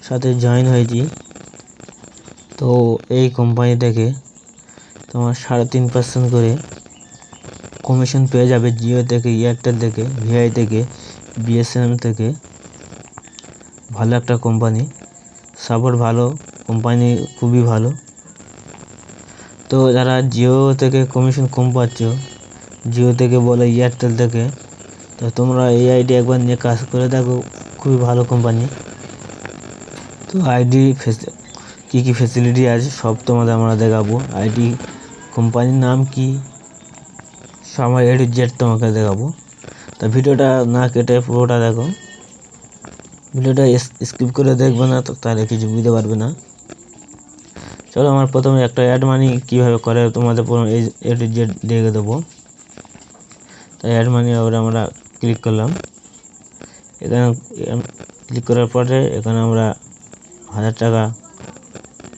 সাথে জয়েন হয়েছি। তো এই কোম্পানি থেকে তোমার 3.5% করে কমিশন পেয়ে যাবে জিও থেকে, এয়ারটেল থেকে, ভিআই থেকে, বিএসএনএল থেকে। ভালো একটা কোম্পানি, সাপোর্ট ভালো, কোম্পানি খুবই ভালো। তো যারা জিও থেকে কমিশন কম পাচ্ছ, জিও থেকে বলে এয়ারটেল থেকে, তো তোমরা এই আইডি একবার নিয়ে কাজ করে দেখো, খুবই ভালো কোম্পানি। তো আইডি কী কী ফেসিলিটি আছে সব তোমাদের আমরা দেখাবো। আইডি কোম্পানির নাম কি সব A to Z তোমাকে দেখাবো। তো ভিডিওটা না কেটে পুরোটা দেখো, ভিডিওটা স্কিপ করে দেখবে না তো তাহলে কিছু বুঝতে পারবে না। চলো আমার প্রথমে একটা অ্যাড মানি কীভাবে করে তোমাদের এই A to Z দেখে দেবো। তাই অ্যাড মানি ওপরে আমরা ক্লিক করলাম। এখানে ক্লিক করার পরে এখানে আমরা 1000 টাকা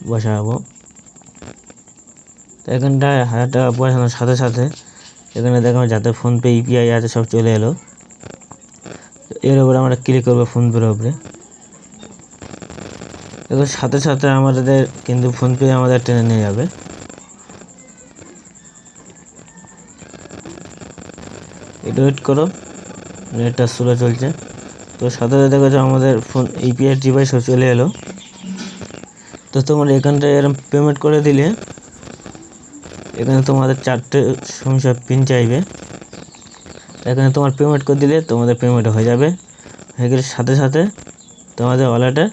বসাবো। তো এখানটায় 1000 টাকা বসানোর সাথে সাথে এখানে দেখো যাতে ফোনপে ইউপিআই আছে সব চলে এলো। এর উপরে আমরা ক্লিক করবো ফোনপের উপরে। এবার সাথে সাথে আমাদের কিন্তু ফোনপে আমাদের টেনে নিয়ে যাবে। এটা ওয়েট করো, নেটটা স্লো চলছে। তো সাথে সাথে দেখো আমাদের ফোন ইউপিআই ডিভাইস সব চলে এলো। তো তোমরা এখানটায় এরকম পেমেন্ট করে দিলে এখানে তোমাদের 4টে সমস্যা পিন চাইবে। এখানে তোমার পেমেন্ট করে দিলে তোমাদের পেমেন্ট হয়ে যাবে। হয়ে গেলে সাথে সাথে তোমাদের ওয়ালেটে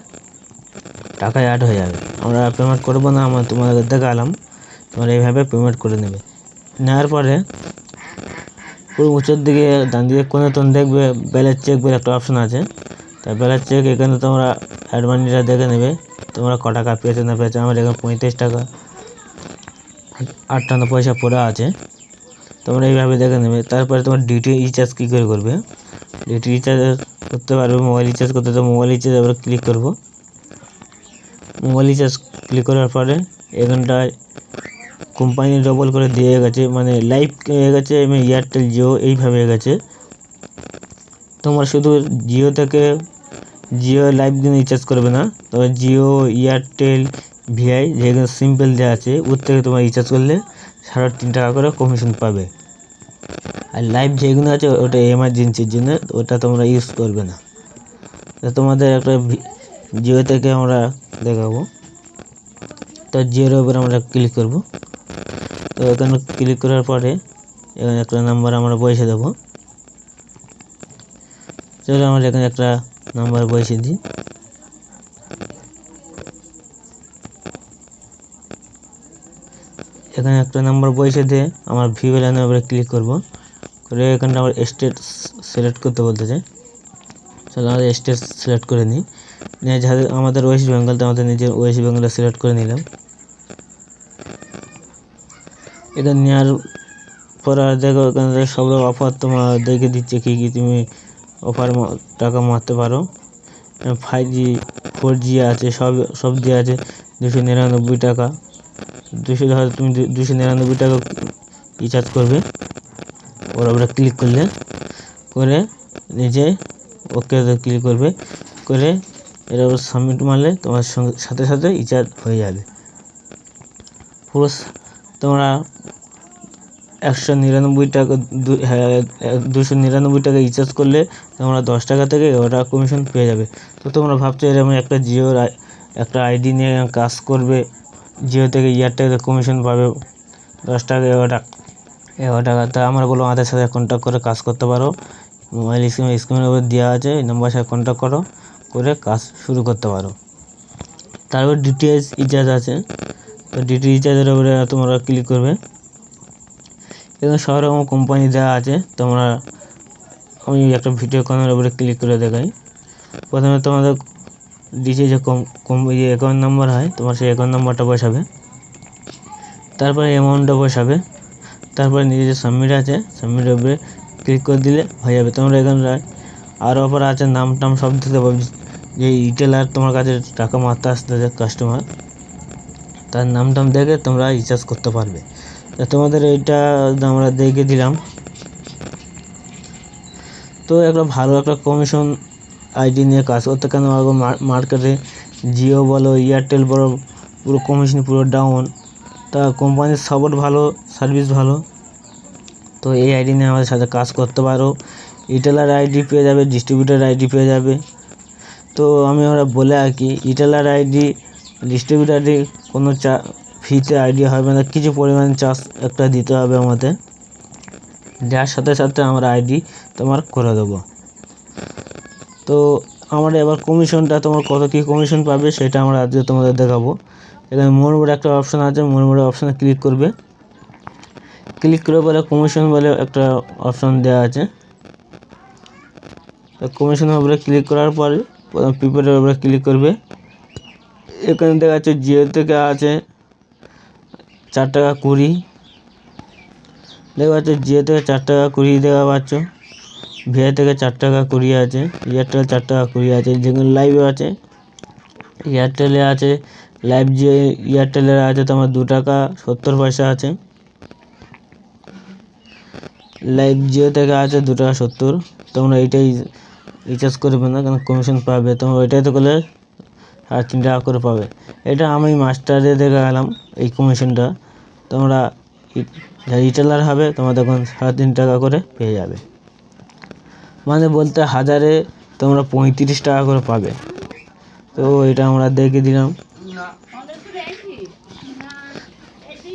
টাকা অ্যাড হয়ে যাবে। আমরা পেমেন্ট করবো না, আমরা তোমাদের দেখালাম, তোমরা এইভাবে পেমেন্ট করে নেবে। নেওয়ার পরে পুরো উঁচুর দিকে ডান দিকে কোণে তোমরা দেখবে ব্যালেন্স চেক বলে একটা অপশন আছে। তাই ব্যালেন্স চেক এখানে তোমরা অ্যাড মানিটা দেখে নেবে তোমরা ক টাকা পেয়েছো না পেয়েছো। আমার এখানে 35 টাকা 58 পয়সা পড়ে আছে, তোমরা এইভাবে দেখে নেবে। তারপরে তোমার ডিটি রিচার্জ কী করে করবে, ডিটি রিচার্জ করতে পারবে। মোবাইল রিচার্জ করতে তো মোবাইল রিচার্জ এবার ক্লিক করবো। মোবাইল রিচার্জ ক্লিক করার পরে এখানটায় কোম্পানি ডবল করে দিয়ে গেছে, মানে লাইভ হয়ে গেছে, এবং এয়ারটেল জিও এইভাবে হয়ে গেছে। তোমরা শুধু জিও থেকে জিও লাইভ দিন রিচার্জ করবে না, তবে জিও, এয়ারটেল, ভিআই যেগুলো সিম্পল দেওয়া আছে ওর থেকে তোমার রিচার্জ করলে 3.5 টাকা করে কমিশন পাবে। আর লাইভ যেগুলো আছে ওটা এমার্জেন্সির জন্য, ওটা তোমরা ইউজ করবে না। তো তোমাদের একটা জিও থেকে আমরা দেখাবো। তো জিওর উপরে আমরা ক্লিক করব। তো এখানে ক্লিক করার পরে এখানে একটা নাম্বার আমরা বসিয়ে দেবো। চলো আমরা এখানে একটা নাম্বার বসিয়ে দিই। এখানে একটা নাম্বার বসিয়ে দিয়ে আমার ভিউ লাইনের উপরে ক্লিক করব, করে এখানটা আমার স্টেট সিলেক্ট করতে বলতে চাই। চলো আমাদের স্টেট সিলেক্ট করে নিই। নিয়ে যাদের আমাদের ওয়েস্ট বেঙ্গল, তো আমাদের নিজের ওয়েস্ট বেঙ্গলে সিলেক্ট করে নিলাম। এটা নেওয়ার পর দেখো এখানে সব অফার তোমার দেখে দিচ্ছে কী কী তুমি অফার টাকা মারতে পারো। 5G 4G আছে, সব দেওয়া আছে। 299 টাকা, ধরো তুমি 299 টাকা রিচার্জ করবে। ওর উপরে ক্লিক করলে করে নিজে ওকে ক্লিক করবে, করে এর উপর সাবমিট মারলে তোমার সাথে সাথে রিচার্জ হয়ে যাবে। পুরো তোমরা 199 টাকা 299 টাকা রিচার্জ করলে তোমরা 10 টাকা থেকে 11 টাকা কমিশন পেয়ে যাবে। তো তোমরা ভাবছো এরকম একটা জিওর একটা আইডি নিয়ে কাজ করবে, জিও থেকে এয়ারটেল কমিশন পাবে 10 টাকা 11 টাকা। তা আমরা বলবো আমাদের সাথে কন্ট্যাক্ট করে কাজ করতে পারো। মোবাইল স্ক্রিনের উপর দেওয়া আছে, এই নাম্বারের সাথে কন্ট্যাক্ট করো, করে কাজ শুরু করতে পারো। তারপর ডিটিএইচ রিচার্জ আছে। তো ডিটি রিচার্জের উপরে তোমরা ক্লিক করবে। এখানে সব রকম কোম্পানি দেওয়া আছে। তোমরা আমি একটা ভিডিও কলের উপরে ক্লিক করে দেখাই। প্রথমে তোমাদের ডিসে যে অ্যাকাউন্ট নাম্বার হয়, তোমার সেই অ্যাকাউন্ট নাম্বারটা বসাবে, তারপরে অ্যামাউন্টটা বসাবে, তারপরে নিজের যে সাবমিট আছে সাবমিটের উপরে ক্লিক করে দিলে হয়ে যাবে। তোমরা এখানে আরও অফার আছে, নাম টাম সব দিতে পারবে। যে রিটেলার তোমার কাছে টাকা মারতে আসতেছে কাস্টমার, তার নাম টাম দেখে তোমরা রিচার্জ করতে পারবে। তা তোমাদের এইটা আমরা দেখে দিলাম। তো একটা ভালো একটা কমিশন আইডি নিয়ে কাজ করতে, কেন মার্কেটে জিও বলো এয়ারটেল বলো পুরো কমিশন পুরো ডাউন। তা কোম্পানির সাপোর্ট ভালো, সার্ভিস ভালো। তো এই আইডি নিয়ে আমাদের সাথে কাজ করতে পারো। রিটেলার আইডি পেয়ে যাবে, ডিস্ট্রিবিউটার আইডি পেয়ে যাবে। তো আমি ওরা বলে আর কি রিটেলার আইডি ডিস্ট্রিবিউটার আইডি কোনো ফ্রিতে আইডি হবে না, কিছু পরিমাণ চার্জ একটা দিতে হবে আমাদের, যার সাথে সাথে আমরা আইডি তোমার করে দেবো। তো আমরা এবার কমিশনটা তোমার কত কী কমিশন পাবে সেটা আমরা আজকে তোমাদের দেখাবো। এখানে মোর মোড়ে একটা অপশান আছে, মোর মোড়ে অপশানে ক্লিক করবে। ক্লিক করে পরে কমিশন বলে একটা অপশান দেওয়া আছে। কমিশনের উপরে ক্লিক করার পরে প্রিপেডের উপরে ক্লিক করবে। এখানে দেখা যাচ্ছে জিও থেকে আছে 4 টাকা 20, দেখা যাচ্ছে জিও থেকে 4 টাকা 20 দেখা পাচ্ছ। ভিআই থেকে 4 টাকা 20 আছে, এয়ারটেল 4 টাকা 20 আছে, যেগুলো লাইভে আছে। এয়ারটেলে আছে লাইভ জিও, এয়ারটেলের আছে তোমার 2 টাকা 70 পয়সা আছে। লাইভ জিও থেকে আছে 2 টাকা 70। তোমরা এইটাই রিচার্জ করবে না, কারণ কমিশন পাবে তোমরা ওইটাই তো করলে 3.5 টাকা করে পাবে। এটা আমি মাস্টারে দেখে গেলাম এই কমিশনটা। তোমরা রিটেলার হবে তোমার তখন 3.5 টাকা করে পেয়ে যাবে, মানে বলতে হাজারে তোমরা 35 টাকা করে পাবে। তো এটা আমরা দেখে দিলাম।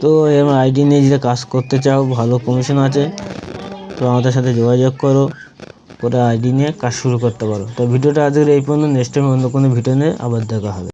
তো এবার আইডি নিয়ে যদি কাজ করতে চাও, ভালো কমিশন আছে, তো আমাদের সাথে যোগাযোগ করো, করে আইডি নিয়ে কাজ শুরু করতে পারো। তো ভিডিওটা আজকের এই পর্যন্ত, নেক্সট টাইম অন্য কোনো ভিডিও নিয়ে আবার দেখা হবে।